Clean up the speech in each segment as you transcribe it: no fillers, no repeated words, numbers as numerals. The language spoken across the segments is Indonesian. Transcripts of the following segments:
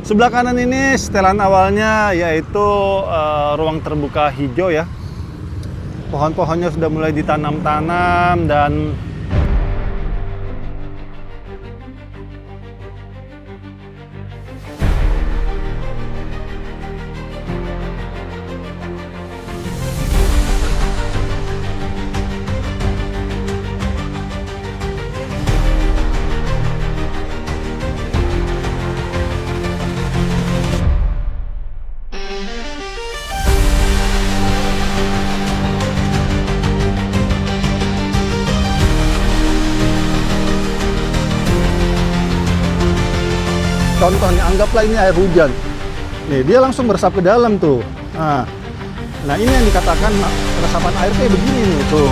Sebelah kanan ini setelan awalnya yaitu ruang terbuka hijau ya. Pohon-pohonnya sudah mulai ditanam-tanam dan contohnya anggaplah ini air hujan. Nih, dia langsung meresap ke dalam tuh. Nah ini yang dikatakan resapan air kayak begini nih tuh.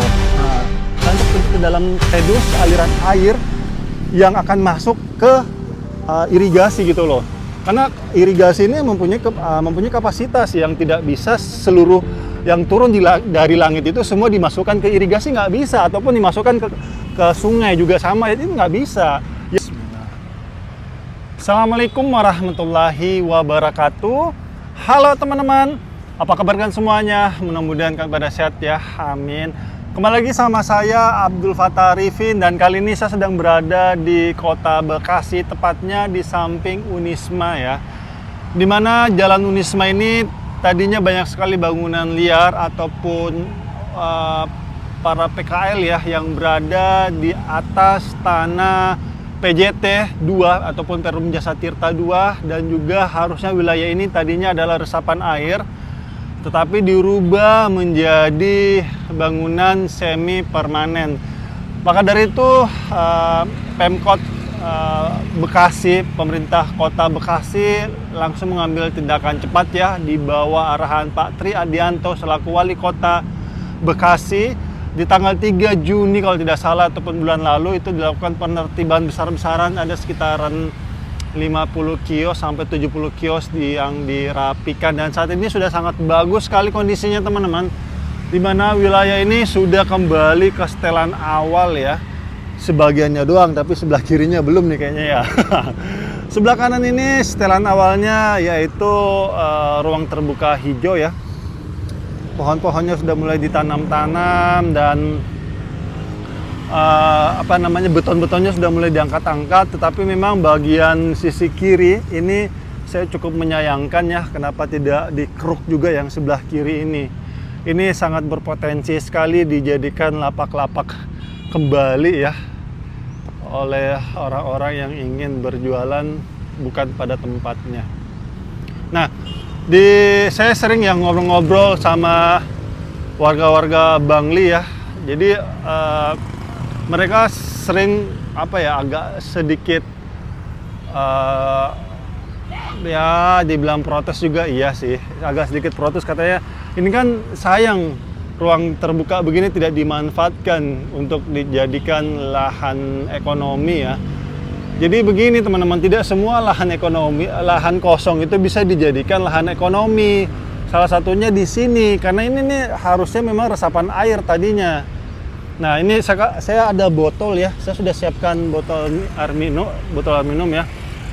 Nanti ke dalam pedus aliran air yang akan masuk ke irigasi gitu loh. Karena irigasi ini mempunyai kapasitas yang tidak bisa seluruh yang turun dari langit itu semua dimasukkan ke irigasi, nggak bisa, ataupun dimasukkan ke sungai juga sama, itu nggak bisa. Assalamualaikum warahmatullahi wabarakatuh. Halo teman-teman, apa kabar kalian semuanya? Mudah-mudahan kalian pada sehat ya, amin. Kembali lagi sama saya Abdul Fattah Arifin, dan kali ini saya sedang berada di kota Bekasi, tepatnya di samping Unisma ya. Dimana jalan Unisma ini tadinya banyak sekali bangunan liar ataupun para PKL ya yang berada di atas tanah PJT 2 ataupun Perum Jasa Tirta 2, dan juga harusnya wilayah ini tadinya adalah resapan air tetapi dirubah menjadi bangunan semi permanen. Maka dari itu Pemkot Bekasi, pemerintah kota Bekasi langsung mengambil tindakan cepat ya di bawah arahan Pak Tri Adianto selaku wali kota Bekasi. Di tanggal 3 Juni kalau tidak salah ataupun bulan lalu itu dilakukan penertiban besar-besaran, ada sekitaran 50 kios sampai 70 kios yang dirapikan, dan saat ini sudah sangat bagus sekali kondisinya teman-teman, di mana wilayah ini sudah kembali ke setelan awal ya, sebagiannya doang tapi sebelah kirinya belum nih kayaknya ya. Sebelah kanan ini setelan awalnya yaitu ruang terbuka hijau ya. Pohon-pohonnya sudah mulai ditanam-tanam dan beton-betonnya sudah mulai diangkat-angkat, tetapi memang bagian sisi kiri ini saya cukup menyayangkan ya, kenapa tidak dikeruk juga yang sebelah kiri ini. Ini sangat berpotensi sekali dijadikan lapak-lapak kembali ya oleh orang-orang yang ingin berjualan bukan pada tempatnya. Nah, saya sering yang ngobrol-ngobrol sama warga-warga Bangli ya. Jadi mereka sering agak sedikit ya dibilang protes juga, iya sih, agak sedikit protes, katanya ini kan sayang ruang terbuka begini tidak dimanfaatkan untuk dijadikan lahan ekonomi ya. Jadi begini teman-teman, tidak semua lahan kosong itu bisa dijadikan lahan ekonomi. Salah satunya di sini, karena ini nih harusnya memang resapan air tadinya. Nah ini saya ada botol ya, saya sudah siapkan botol air minum ya.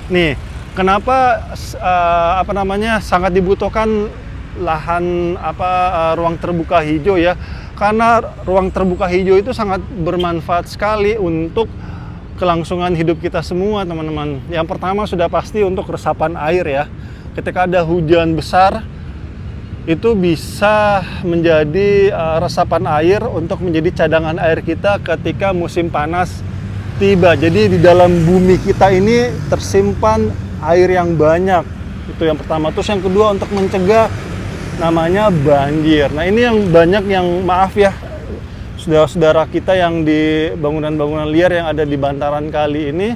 Nih, kenapa sangat dibutuhkan lahan ruang terbuka hijau ya? Karena ruang terbuka hijau itu sangat bermanfaat sekali untuk kelangsungan hidup kita semua teman-teman. Yang pertama sudah pasti untuk resapan air ya. Ketika ada hujan besar itu bisa menjadi resapan air untuk menjadi cadangan air kita ketika musim panas tiba. Jadi di dalam bumi kita ini tersimpan air yang banyak. Itu yang pertama. Terus yang kedua untuk mencegah namanya banjir. Nah ini yang banyak yang maaf ya, saudara-saudara kita yang di bangunan-bangunan liar yang ada di bantaran kali ini,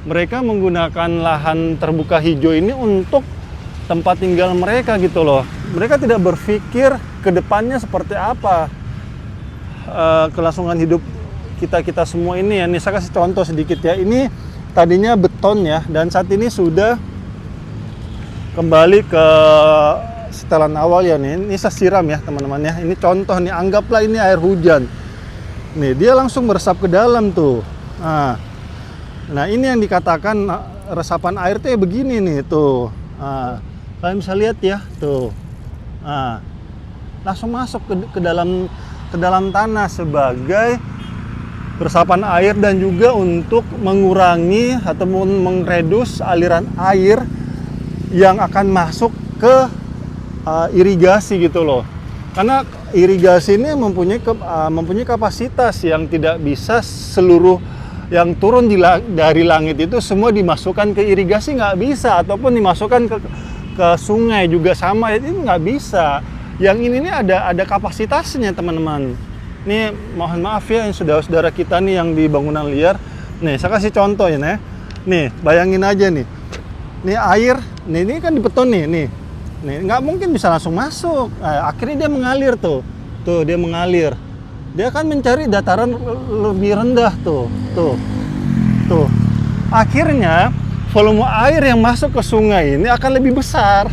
mereka menggunakan lahan terbuka hijau ini untuk tempat tinggal mereka gitu loh. Mereka tidak berpikir ke depannya seperti apa kelangsungan hidup kita semua ini ya. Nih saya kasih contoh sedikit ya. Ini tadinya beton ya, dan saat ini sudah kembali ke setelan awal ya nih. Ini saya siram ya teman-teman ya. Ini contoh nih, anggaplah ini air hujan. Nih dia langsung meresap ke dalam tuh. Nah ini yang dikatakan resapan air tuh ya begini nih tuh. Kalian bisa lihat ya tuh. Langsung masuk ke dalam tanah sebagai resapan air dan juga untuk mengurangi atau mengredus aliran air yang akan masuk ke irigasi gitu loh. Karena irigasi ini mempunyai kapasitas yang tidak bisa seluruh yang turun dari langit itu semua dimasukkan ke irigasi, nggak bisa, ataupun dimasukkan ke sungai juga sama, itu nggak bisa. Yang ini nih ada kapasitasnya teman-teman. Nih mohon maaf ya saudara-saudara kita nih yang di bangunan liar. Nih saya kasih contoh ya nih bayangin aja nih. Nih air, ini kan di beton nih nggak mungkin bisa langsung masuk. Akhirnya dia mengalir tuh dia mengalir. Dia akan mencari dataran lebih rendah tuh. Akhirnya volume air yang masuk ke sungai ini akan lebih besar.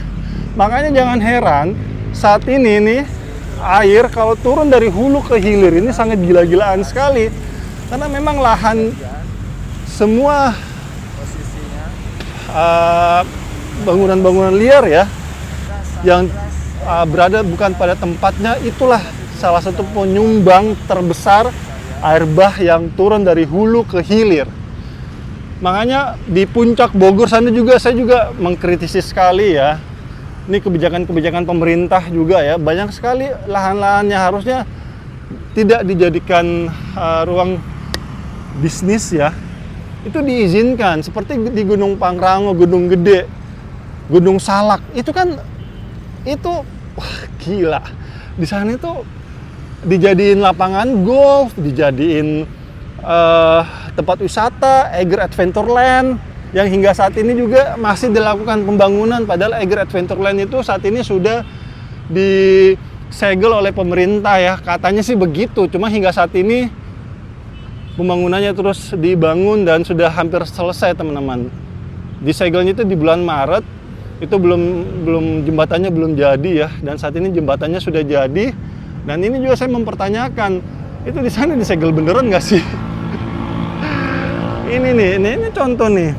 Makanya jangan heran saat ini nih air kalau turun dari hulu ke hilir ini sangat gila-gilaan sekali. Karena memang lahan semua bangunan-bangunan liar ya yang berada bukan pada tempatnya, itulah salah satu penyumbang terbesar air bah yang turun dari hulu ke hilir. Makanya di puncak Bogor sana juga saya juga mengkritisi sekali ya. Ini kebijakan-kebijakan pemerintah juga ya. Banyak sekali lahan-lahan yang harusnya tidak dijadikan ruang bisnis ya. Itu diizinkan seperti di Gunung Pangrango, Gunung Gede, Gunung Salak. Itu kan wah gila. Di sana itu dijadiin lapangan golf, dijadiin tempat wisata, Eiger Adventureland, yang hingga saat ini juga masih dilakukan pembangunan. Padahal Eiger Adventureland itu saat ini sudah disegel oleh pemerintah ya, katanya sih begitu. Cuma hingga saat ini pembangunannya terus dibangun dan sudah hampir selesai teman-teman. Disegelnya itu di bulan Maret, itu belum jembatannya belum jadi ya, dan saat ini jembatannya sudah jadi. Dan ini juga saya mempertanyakan, itu di sana disegel beneran nggak sih? Ini contoh nih,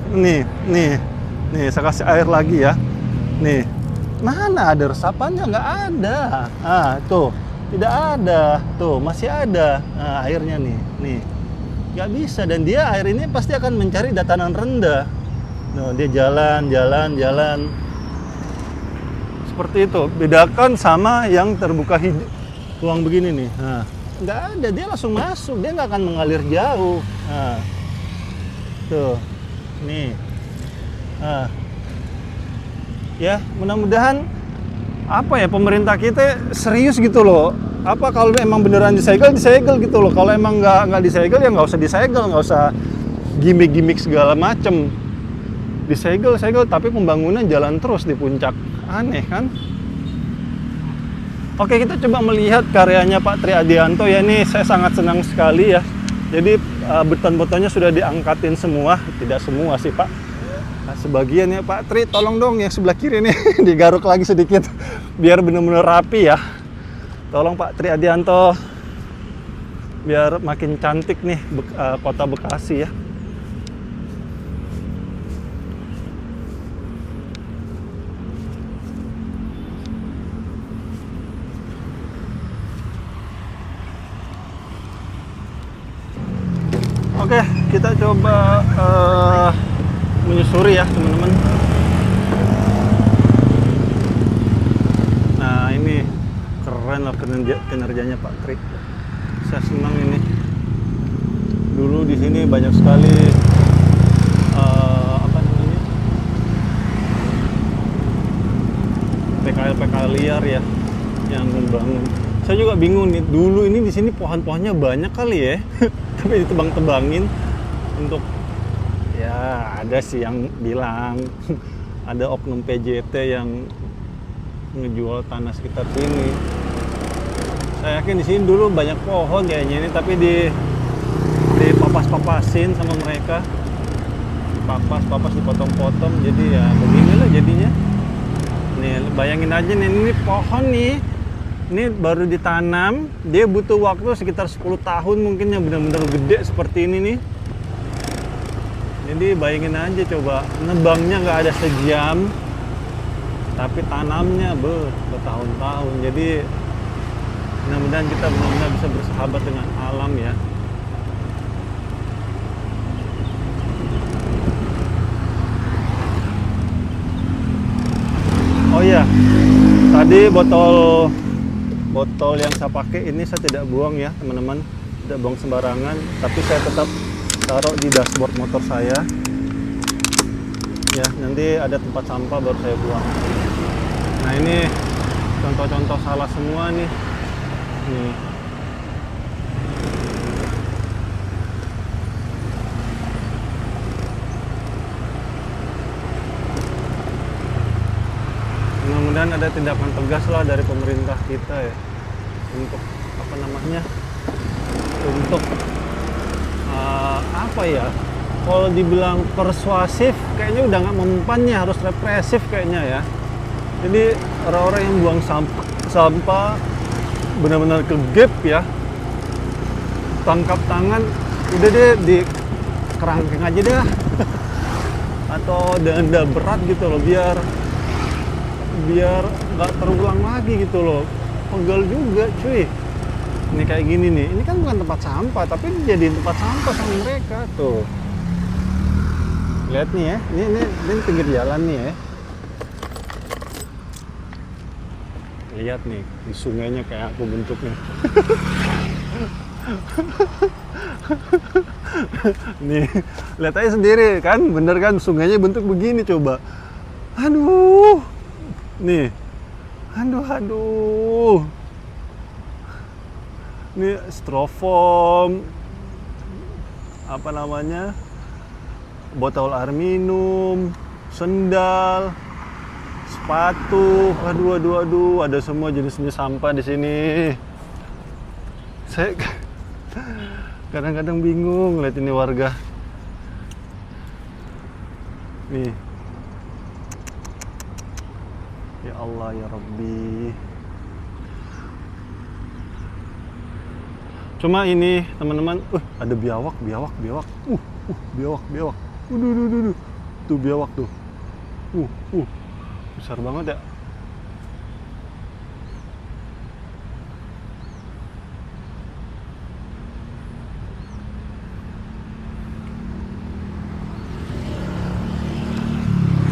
saya kasih air lagi ya. Nih, mana ada resapannya? Nggak ada. Tuh, tidak ada. Tuh, masih ada airnya nih. Nggak bisa, dan dia air ini pasti akan mencari dataran rendah. Nah, dia jalan. Seperti itu. Bedakan sama yang terbuka ruang begini nih. Nggak ada, dia langsung masuk, dia nggak akan mengalir jauh. Tuh, nih. Ya, mudah-mudahan pemerintah kita serius gitu loh. Kalau emang beneran disegel gitu loh. Kalau emang nggak disegel ya nggak usah disegel, nggak usah gimmick segala macem. Disegel, tapi pembangunan jalan terus di puncak. Aneh kan? Oke, kita coba melihat karyanya Pak Tri Adianto ya. Ini saya sangat senang sekali ya. Jadi beton-betonnya sudah diangkatin semua. Tidak semua sih Pak. Nah, sebagian ya Pak Tri, tolong dong yang sebelah kiri nih digaruk lagi sedikit biar benar-benar rapi ya. Tolong Pak Tri Adianto, biar makin cantik nih kota Bekasi ya. Oke, kita coba menyusuri ya teman-teman. Nah ini keren lah kinerjanya Pak Tri. Saya senang ini. Dulu di sini banyak sekali PKL liar ya yang membangun. Saya juga bingung nih. Dulu ini di sini pohon-pohonnya banyak kali ya. Tapi ditebang-tebangin untuk ya, ada sih yang bilang ada oknum PJT yang ngejual tanah sekitar sini. Saya yakin di sini dulu banyak pohon kayaknya ini, tapi dipapas-papasin sama mereka. Papas dipotong-potong, jadi ya beginilah jadinya. Nih bayangin aja nih, ini pohon nih. Ini baru ditanam, dia butuh waktu sekitar 10 tahun mungkin yang benar-benar gede seperti ini nih. Jadi bayangin aja coba, nebangnya nggak ada sejam, tapi tanamnya bertahun-tahun. Jadi mudah-mudahan kita benar-benar bisa bersahabat dengan alam ya. Oh iya, tadi botol yang saya pakai ini saya tidak buang ya teman-teman, tidak buang sembarangan, tapi saya tetap taruh di dashboard motor saya. Ya, nanti ada tempat sampah baru saya buang. Nah ini contoh-contoh salah semua nih. Nih. Mudah-mudahan ada tindakan tegas lah dari pemerintah kita ya untuk apa namanya, untuk apa ya, kalau dibilang persuasif kayaknya udah nggak mempan ya, harus represif kayaknya ya. Jadi orang-orang yang buang sampah benar-benar ke gap ya, tangkap tangan, udah deh di kerangkeng aja dah atau denda berat gitu loh, biar nggak terulang lagi gitu loh. Pegel juga cuy, ini kayak gini nih, ini kan bukan tempat sampah tapi jadi tempat sampah sama mereka tuh. Lihat nih ya, ini pinggir jalan nih ya. Lihat nih, di sungainya kayak aku bentuknya. Nih, lihat aja sendiri kan, bener kan sungainya bentuk begini coba. Aduh. Nih. Aduh. Ini styrofoam, apa namanya, botol air minum, sendal, sepatu, aduh, ada semua jenis-jenis sampah di sini. Saya kadang-kadang bingung lihat ini warga. Nih. Ya Allah ya Rabbi. Cuma ini teman-teman, ada biawak. Biawak. Tuh biawak tuh. Besar banget ya.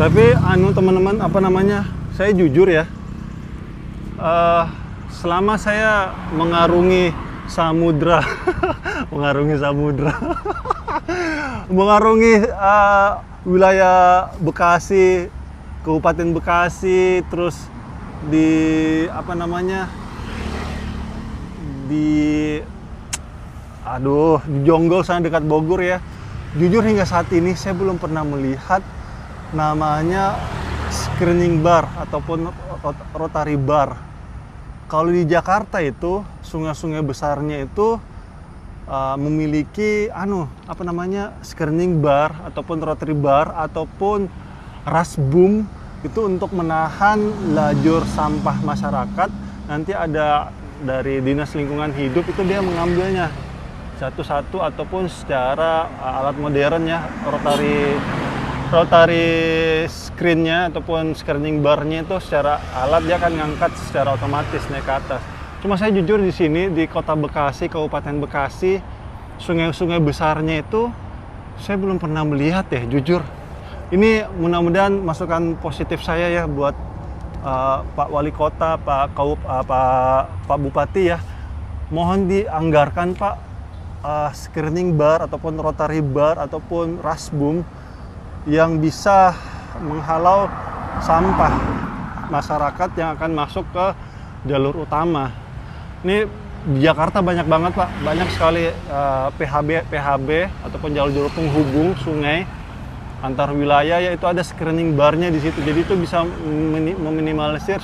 Tapi teman-teman, apa namanya, saya jujur ya, selama saya mengarungi samudra mengarungi wilayah Bekasi, Kabupaten Bekasi, terus di apa namanya, di Jonggol sana dekat Bogor ya. Jujur hingga saat ini saya belum pernah melihat namanya screening bar ataupun rotary bar. Kalau di Jakarta itu sungai-sungai besarnya itu memiliki apa namanya, screening bar ataupun rotary bar ataupun rasbum, itu untuk menahan lajur sampah masyarakat. Nanti ada dari Dinas Lingkungan Hidup, itu dia mengambilnya satu-satu ataupun secara alat modern ya, rotary screen-nya ataupun screening bar-nya itu secara alat dia akan ngangkat secara otomatis naik ke atas. Cuma saya jujur di sini di Kota Bekasi, Kabupaten Bekasi, sungai-sungai besarnya itu saya belum pernah melihat ya, jujur. Ini mudah-mudahan masukan positif saya ya buat Pak Wali Kota, Pak Bupati ya. Mohon dianggarkan Pak, screening bar ataupun rotary bar ataupun rasbum yang bisa menghalau sampah masyarakat yang akan masuk ke jalur utama. Ini di Jakarta banyak banget Pak, banyak sekali PHB ataupun jalur penghubung sungai antar wilayah, yaitu ada screening barnya di situ. Jadi itu bisa meminimalisir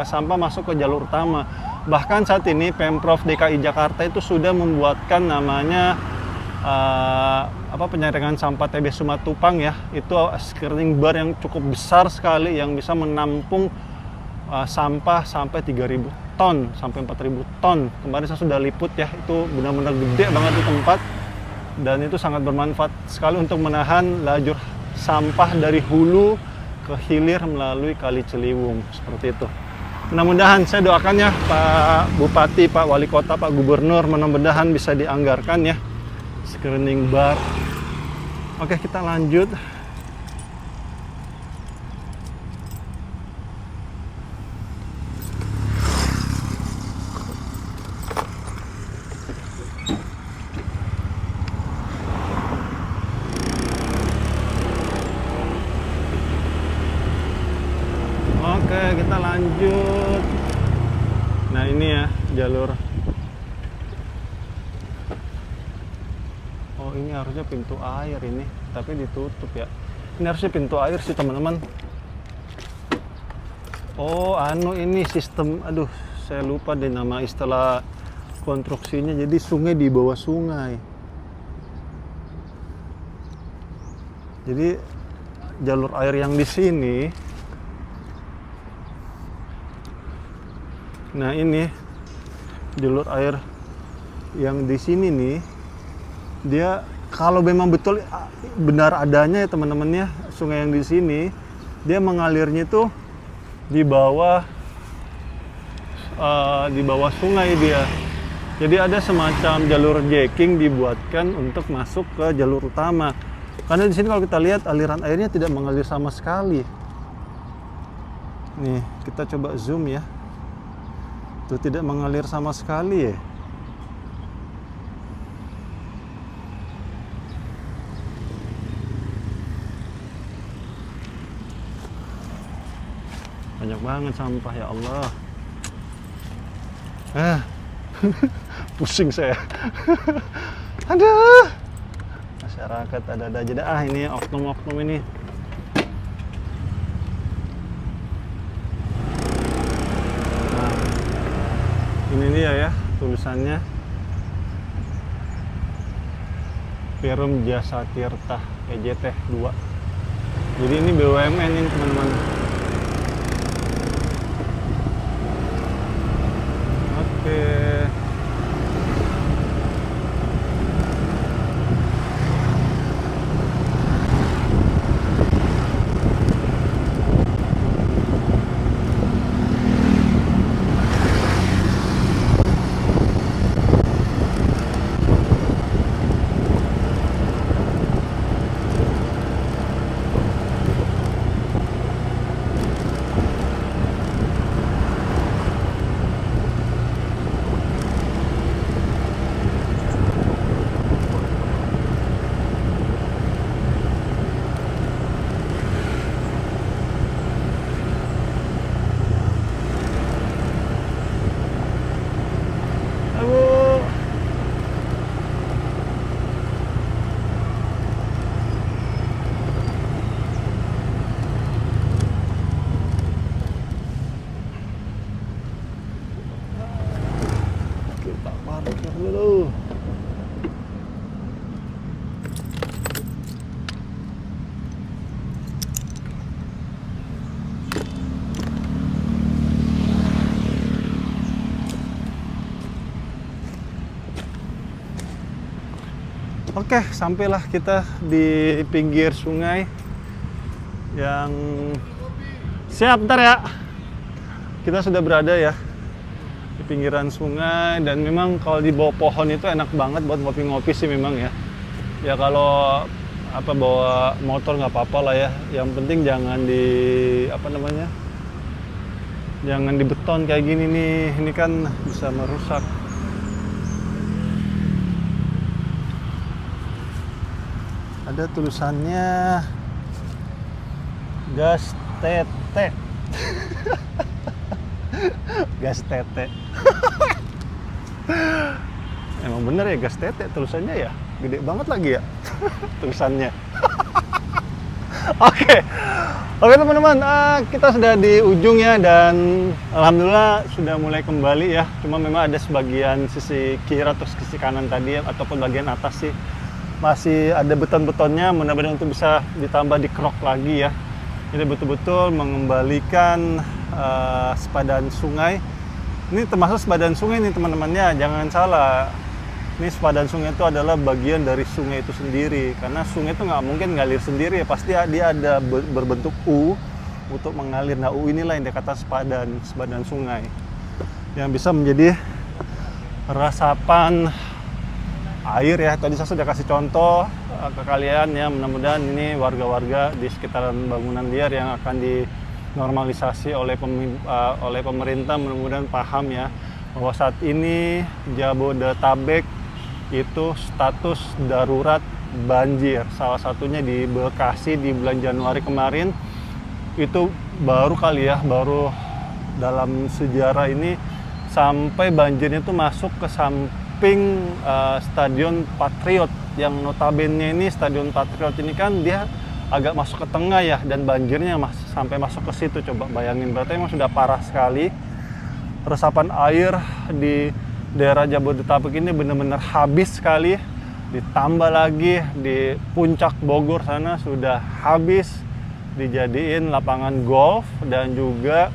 sampah masuk ke jalur utama. Bahkan saat ini Pemprov DKI Jakarta itu sudah membuatkan namanya penyaringan sampah TB Sumatupang ya. Itu screening bar yang cukup besar sekali yang bisa menampung sampah sampai 3.000 ton sampai 4.000 ton. Kemarin saya sudah liput ya, itu benar-benar gede banget di tempat. dan itu sangat bermanfaat sekali untuk menahan lajur sampah dari hulu ke hilir melalui Kali Ciliwung seperti itu. Mudah-mudahan saya doakan ya Pak Bupati, Pak Wali Kota, Pak Gubernur, mudah-mudahan bisa dianggarkan ya screening bar. Oke, kita lanjut. Oke, kita lanjut. Nah, ini ya jalur. Oh, ini harusnya pintu air ini, tapi ditutup ya. Ini harusnya pintu air sih, teman-teman. Oh, ini sistem, aduh, saya lupa deh nama istilah konstruksinya. Jadi sungai di bawah sungai. Jadi jalur air yang di sini. Nah, ini jalur air yang di sini nih, dia kalau memang betul benar adanya ya teman-teman ya, sungai yang di sini, dia mengalirnya itu di bawah sungai dia. Jadi ada semacam jalur jacking dibuatkan untuk masuk ke jalur utama. Karena di sini kalau kita lihat aliran airnya tidak mengalir sama sekali. Nih, kita coba zoom ya. Itu tidak mengalir sama sekali ya. Banyak banget sampah ya Allah. Pusing saya. Aduh. Masyarakat ada-ada aja dah. Ini oknum-oknum ini. Ini dia ya tulisannya, Perum Jasa Tirta PJT 2. Jadi ini BUMN ini teman-teman. Oke. Dulu. Oke, sampailah kita di pinggir sungai yang siap. Bentar ya, kita sudah berada ya di pinggiran sungai, dan memang kalau di bawah pohon itu enak banget buat ngopi-ngopi sih memang ya. Ya kalau bawa motor nggak apa-apa lah ya. Yang penting jangan di jangan di beton kayak gini nih. Ini kan bisa merusak. Ada tulisannya gas tete. Gas tete. Emang bener ya gas tete tulisannya ya, gede banget lagi ya tulisannya. Oke teman-teman, kita sudah di ujung ya, dan alhamdulillah sudah mulai kembali ya. Cuma memang ada sebagian sisi kiri atau sisi kanan tadi ataupun bagian atas sih masih ada beton-betonnya, mudah-mudahan untuk bisa ditambah dikerok lagi ya. Jadi betul-betul mengembalikan sepadan sungai. Ini termasuk sepadan sungai nih teman-temannya, jangan salah. Ini sepadan sungai itu adalah bagian dari sungai itu sendiri, karena sungai itu nggak mungkin ngalir sendiri ya, pasti dia ada berbentuk U untuk mengalir. Nah, U inilah yang dikatakan sepadan sungai yang bisa menjadi resapan air ya. Tadi saya sudah kasih contoh ke kalian ya, mudah-mudahan ini warga-warga di sekitaran bangunan liar yang akan dinormalisasi oleh pemerintah mudah-mudahan paham ya, bahwa saat ini Jabodetabek itu status darurat banjir. Salah satunya di Bekasi di bulan Januari kemarin, itu baru kali ya, baru dalam sejarah ini sampai banjirnya itu masuk ke samping Stadion Patriot, yang notabene ini Stadion Patriot ini kan dia agak masuk ke tengah ya, dan banjirnya sampai masuk ke situ. Coba bayangin, berarti memang sudah parah sekali. Resapan air di daerah Jabodetabek ini benar-benar habis sekali. Ditambah lagi di puncak Bogor sana sudah habis dijadiin lapangan golf dan juga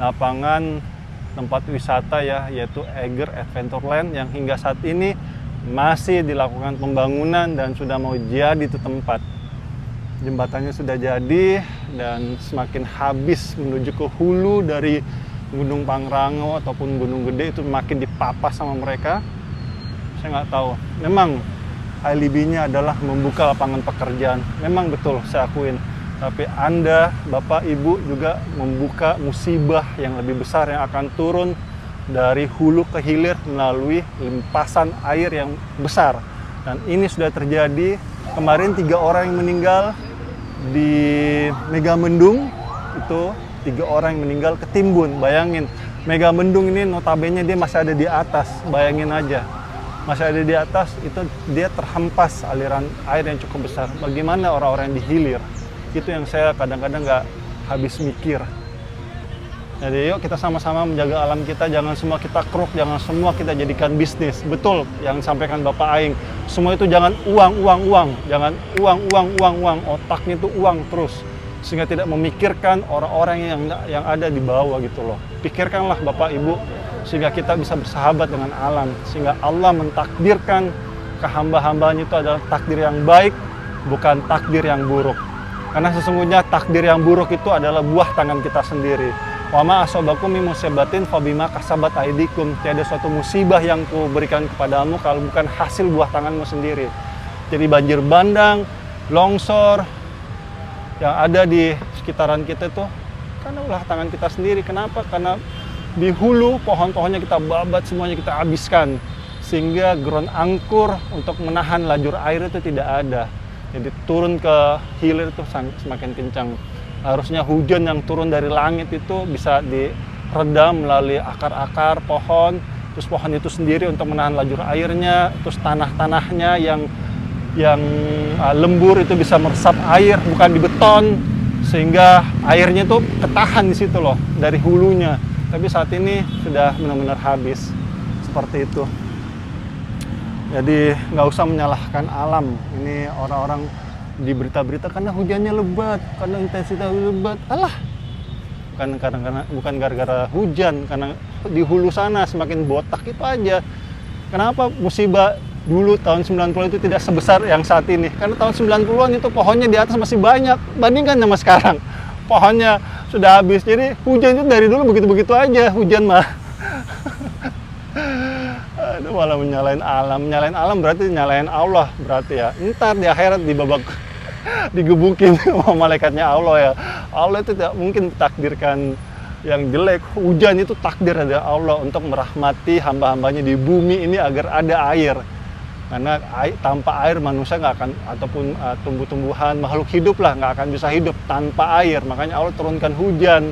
lapangan tempat wisata ya, yaitu Eiger Adventureland yang hingga saat ini masih dilakukan pembangunan dan sudah mau jadi itu tempat. Jembatannya sudah jadi dan semakin habis menuju ke hulu dari Gunung Pangrango ataupun Gunung Gede itu makin dipapas sama mereka. Saya nggak tahu. Memang alibinya adalah membuka lapangan pekerjaan. Memang betul, saya akuin. Tapi Anda, Bapak, Ibu juga membuka musibah yang lebih besar yang akan turun dari hulu ke hilir melalui limpasan air yang besar. Dan ini sudah terjadi. Kemarin 3 orang yang meninggal di Megamendung itu. 3 orang yang meninggal ketimbun. Bayangin, Megamendung ini notabene dia masih ada di atas. Bayangin aja, masih ada di atas, itu dia terhempas aliran air yang cukup besar. Bagaimana orang-orang yang di hilir? Itu yang saya kadang-kadang nggak habis mikir. Jadi yuk kita sama-sama menjaga alam kita, jangan semua kita kruk, jangan semua kita jadikan bisnis. Betul yang disampaikan Bapak Aing, semua itu jangan uang, jangan uang, otaknya itu uang terus. Sehingga tidak memikirkan orang-orang yang ada di bawah gitu loh. Pikirkanlah Bapak Ibu, sehingga kita bisa bersahabat dengan alam, sehingga Allah mentakdirkan ke hamba-hambanya itu adalah takdir yang baik, bukan takdir yang buruk. Karena sesungguhnya takdir yang buruk itu adalah buah tangan kita sendiri. Wa ma asobakum min musibatin fabima kasabat aidikum. Tiada suatu musibah yang kuberikan kepadamu kalau bukan hasil buah tanganmu sendiri. Jadi banjir bandang, longsor yang ada di sekitaran kita tuh karena ulah tangan kita sendiri. Kenapa? Karena di hulu pohon-pohonnya kita babat, semuanya kita habiskan, sehingga ground angkur untuk menahan lajur air itu tidak ada. Jadi turun ke hilir itu semakin kencang. Harusnya hujan yang turun dari langit itu bisa diredam melalui akar-akar pohon, terus pohon itu sendiri untuk menahan lajur airnya, terus tanah-tanahnya yang lembur itu bisa meresap air, bukan di beton, sehingga airnya tuh ketahan di situ loh dari hulunya. Tapi saat ini sudah benar-benar habis seperti itu. Jadi nggak usah menyalahkan alam. Ini orang-orang di berita-berita karena hujannya lebat, karena intensitas lebat. Alah, bukan gara-gara hujan, karena di hulu sana semakin botak itu aja. Kenapa musibah dulu tahun 90 itu tidak sebesar yang saat ini? Karena tahun 90-an itu pohonnya di atas masih banyak, bandingkan sama sekarang. Pohonnya sudah habis, jadi hujan itu dari dulu begitu-begitu aja, hujan mah. Aduh, malah menyalahin alam berarti nyalahin Allah berarti ya. Ntar di akhirat digebukin sama malaikatnya Allah ya. Allah itu tidak mungkin takdirkan yang jelek. Hujan itu takdir dari Allah untuk merahmati hamba-hambanya di bumi ini agar ada air. Karena tanpa air manusia nggak akan, ataupun tumbuh-tumbuhan, makhluk hidup lah nggak akan bisa hidup tanpa air. Makanya Allah turunkan hujan.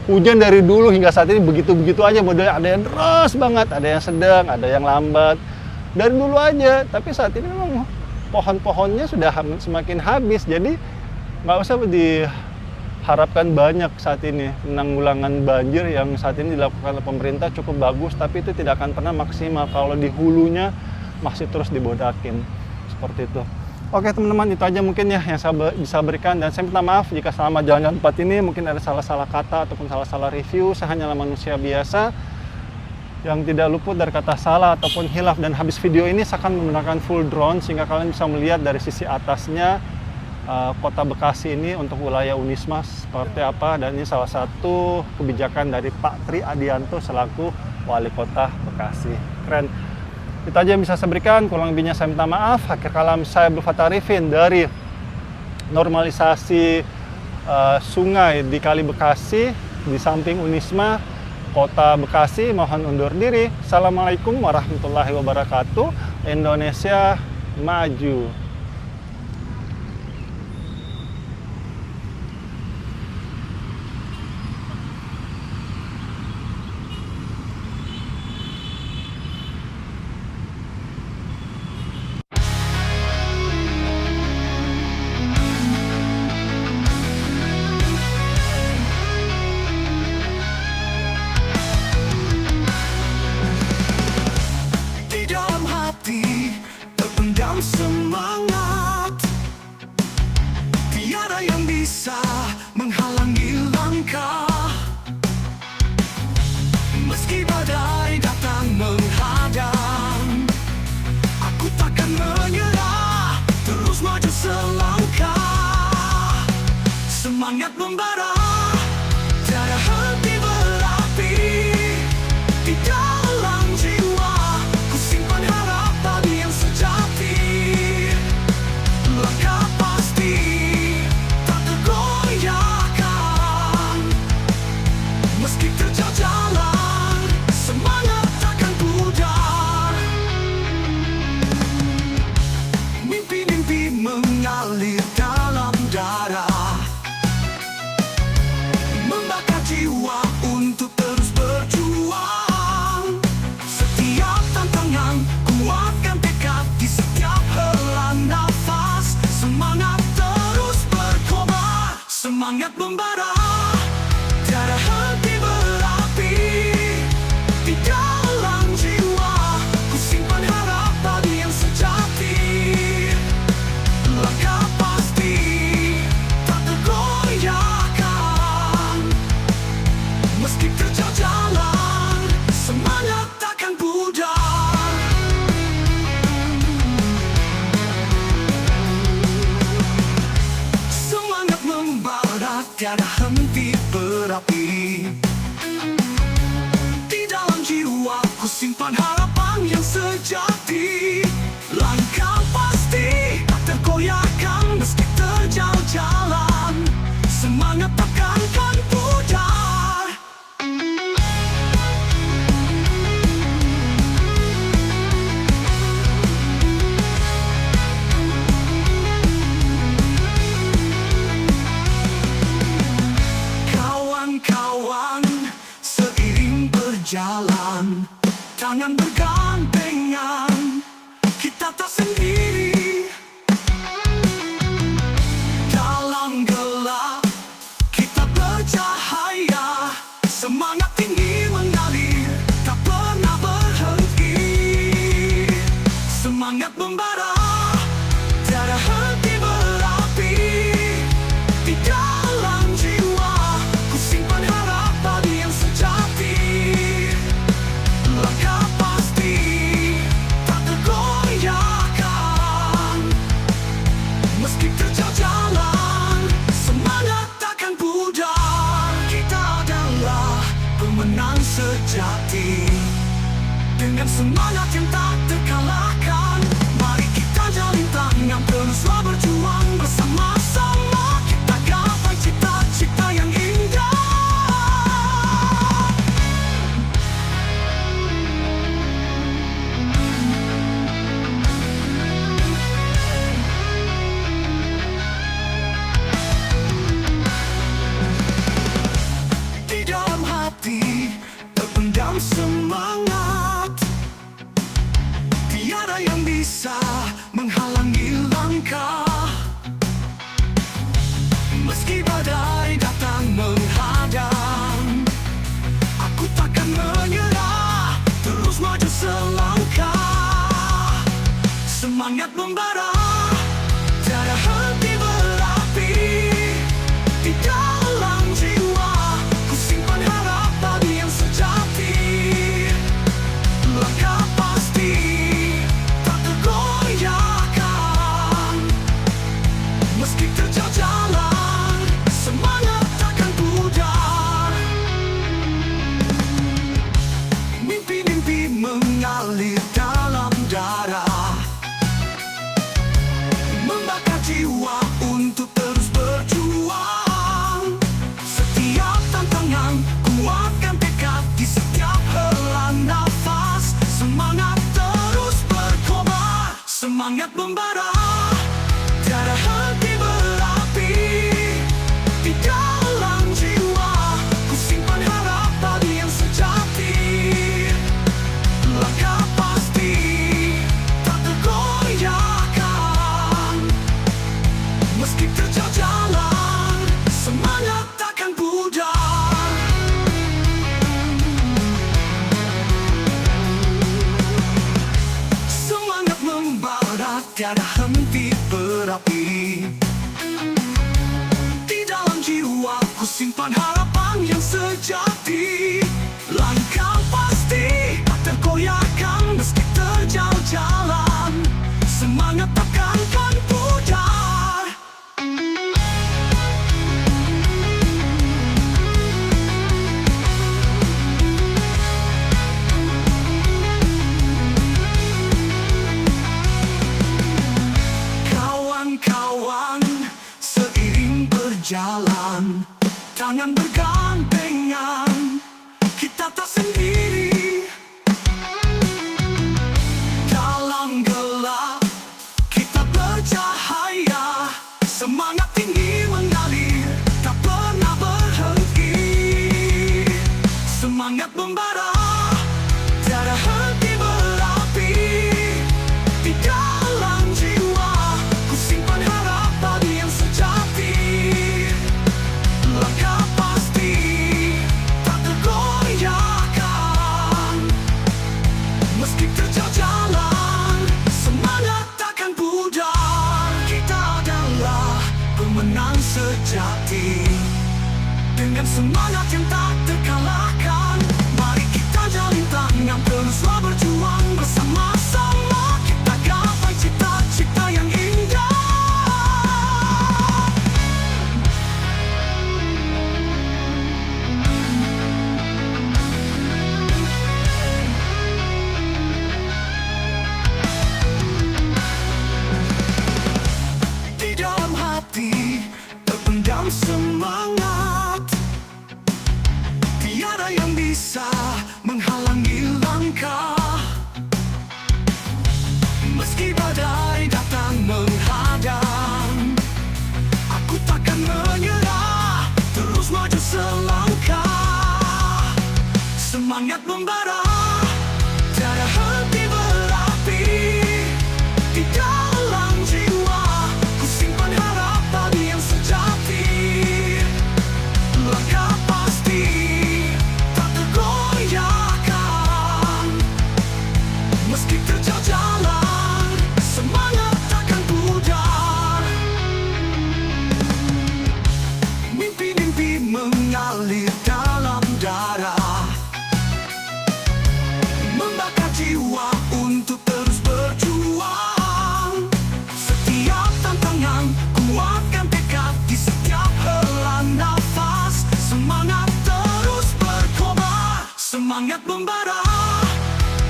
Hujan dari dulu hingga saat ini begitu-begitu aja modelnya, ada yang deras banget, ada yang sedang, ada yang lambat. Dari dulu aja, tapi saat ini memang pohon-pohonnya sudah semakin habis. Jadi nggak usah diharapkan banyak saat ini. Penanggulangan banjir yang saat ini dilakukan oleh pemerintah cukup bagus, tapi itu tidak akan pernah maksimal kalau di hulunya masih terus dibodakin seperti itu. Oke teman-teman, itu aja mungkin ya yang saya bisa berikan, dan saya minta maaf jika selama jalan-jalan tempat ini mungkin ada salah-salah kata ataupun salah-salah review. Saya hanyalah manusia biasa yang tidak luput dari kata salah ataupun hilaf. Dan habis video ini saya akan menggunakan full drone sehingga kalian bisa melihat dari sisi atasnya kota Bekasi ini untuk wilayah Unisma seperti apa. Dan ini salah satu kebijakan dari Pak Tri Adianto selaku Wali Kota Bekasi. Keren. Itu aja yang bisa saya berikan, kurang lebihnya saya minta maaf. Akhir kalam, saya Abdul Fattah Arifin dari normalisasi sungai di Kali Bekasi di samping Unisma Kota Bekasi. Mohon undur diri. Assalamualaikum warahmatullahi wabarakatuh. Indonesia maju. Semangat, tiada yang bisa menghalangi langkah. Meski badai datang menghadang, aku takkan menyerah, terus maju selangkah. Semangat membara, tiada henti berapi di dalam jiwa. Ku simpan harap padi yang sejati. Langkah pasti tak tergoyahkan. Meski terjal jalan, semangat takkan pudar. Mimpi-mimpi mengalir dalam darah, membakar jiwa untuk terus berjuang. Setiap tantangan kuatkan tekad di setiap hela nafas. Semangat terus berkobar, semangat membara, tiada henti berapi di dalam jiwa. Ku simpan harap padi yang sejati. Langkah pasti tak tergoyahkan. Meski terjal jalan, semangat takkan pudar. Semangat membara, tiada henti berapi di dalam jiwa. Ku simpan harapan yang sejati. Langkah pasti tak tergoyahkan. Meski terjal jalan, semangat takkan pudar. Kawan-kawan, seiring berjalan, tangan bergandengan, kita tak sendiri. Dalam gelap, kita bercahaya. Semangat tinggi mengalir, tak pernah berhenti. Semangat membara, tiada henti berapi di dalam jiwa. Ku simpan harap padi yang sejati. Langkah pasti tak tergoyahkan. Meski terjal jalan, semangat takkan pudar. Kita adalah pemenang sejati. Dengan semangat yang tak terkalahkan, mari kita jalin tangan, teruslah berjuang bersama-sama. Kita gapai cita-cita yang indah. Di dalam hati terpendam semangat, tiada yang bisa menghalangi langkah. Meski badai datang menghadang, aku takkan menyerah, terus maju selangkah. Semangat membara, tiada henti berapi di dalam jiwa. Ku simpan harap padi yang sejati. kita tak sendiri. Dalam gelap kita bercahaya, semangat tinggi mengalir, tak pernah berhenti. Semangat membara, tiada henti berapi. Di dalam jiwa ku simpan harapan yang sejati. Langkah pasti tak tergoyahkan, meski terjal jalan, semangat takkan pudar. Kita adalah pemenang sejati, dengan semangat yang tak terkalahkan. Mari kita jalin tangan, teruslah berjuang bersama-sama. Kita gapai cita-cita yang indah. Di dalam hati terpendam semangat, tiada yang bisa menghalangi langkah. Meski badai datang menghadang, aku takkan menyerah, terus maju selangkah. Semangat membara, tiada henti berapi. Di dalam jiwa ku simpan harapan yang sejati. Langkah pasti tak tergoyahkan, meski terjal jalan, semangat takkan pudar. Mimpi-mimpi mengalir dalam darah, membakar jiwa untuk terus berjuang. Setiap tantangan kuatkan tekad, di setiap hela nafas semangat terus berkobar. Semangat membara,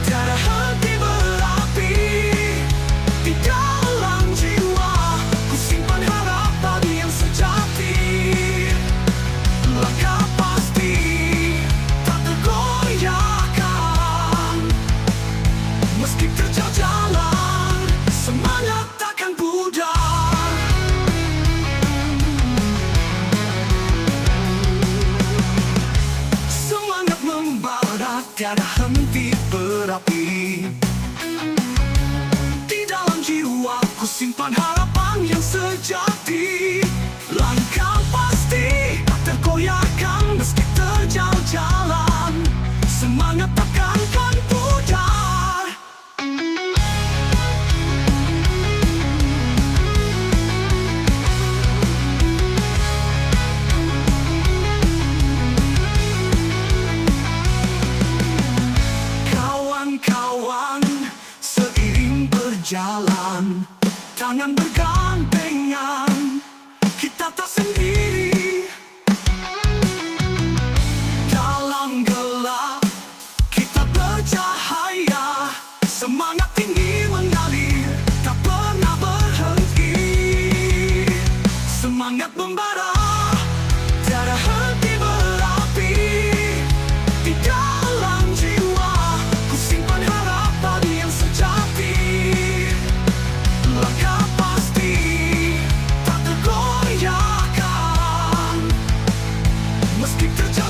tiada henti berapi. Di dalam jiwa ku simpan harapan yang sejati. Langkah pasti tak tergoyahkan, meski terjal jalan, semangat takkan pudar. Semangat membara, tiada henti berapi. Di dalam jiwa ku simpan harapan yang sejati. Langkah pasti tak tergoyahkan, meski terjal jalan, semangat takkan pudar. Kawan-kawan, seiring berjalan, tangan bergandengan, kita tak sendiri. Dalam gelap kita bercahaya, semangat tinggi mengalir, tak pernah berhenti. Semangat membara, tiada henti berapi. Di dalam jiwa ku simpan harapan yang sejati. Langkah pasti tak tergoyahkan, meski terjal